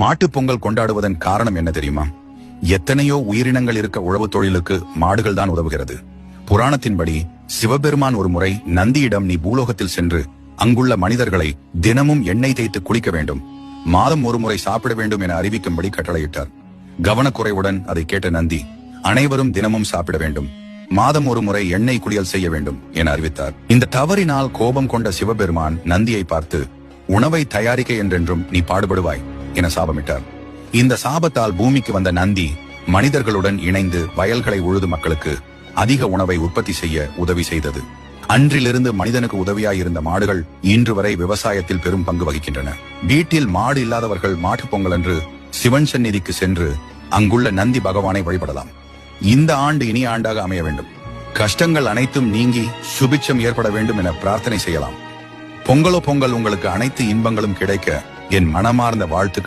மாட்டுப் பொங்கல் கொண்டாடுவதன் காரணம் என்ன தெரியுமா? எத்தனையோ உயிரினங்கள் இருக்க உழவு தொழிலுக்கு மாடுகள் தான் உதவுகிறது. புராணத்தின்படி சிவபெருமான் ஒரு முறை நந்தியிடம், நீ பூலோகத்தில் சென்று அங்குள்ள மனிதர்களை தினமும் எண்ணெய் தேய்த்து குளிக்க வேண்டும், மாதம் ஒரு முறை சாப்பிட வேண்டும் என அறிவிக்கும்படி கட்டளையிட்டார். கவனக்குறைவுடன் அதை கேட்ட நந்தி, அனைவரும் தினமும் சாப்பிட வேண்டும், மாதம் ஒரு முறை எண்ணெய் குளியல் செய்ய வேண்டும் என அறிவித்தார். இந்த தவறினால் கோபம் கொண்ட சிவபெருமான் நந்தியை பார்த்து, உணவை தயாரிக்க என்றென்றும் நீ பாடுபடுவாய் என சாபமிட்டார். இந்த சாபத்தால் பூமிக்கு வந்த நந்தி மனிதர்களுடன் இணைந்து வயல்களை உழுது மக்களுக்கு அதிக உணவை உற்பத்தி செய்ய உதவி செய்தது. அன்றிலிருந்து மனிதனுக்கு உதவியாயிருந்த மாடுகள் இன்று வரை விவசாயத்தில் பெரும் பங்கு வகிக்கின்றன. வீட்டில் மாடு இல்லாதவர்கள் மாட்டுப் பொங்கல் அன்று சிவன் சந்நிதிக்கு சென்று அங்குள்ள நந்தி பகவானை வழிபடலாம். இந்த ஆண்டு இனிய ஆண்டாக அமைய வேண்டும், கஷ்டங்கள் அனைத்தும் நீங்கி சுபிட்சம் ஏற்பட வேண்டும் என பிரார்த்தனை செய்யலாம். பொங்கலோ பொங்கல், உங்களுக்கு அனைத்து இன்பங்களும் கிடைக்க என் மனமார்ந்த வாழ்த்துக்கள்.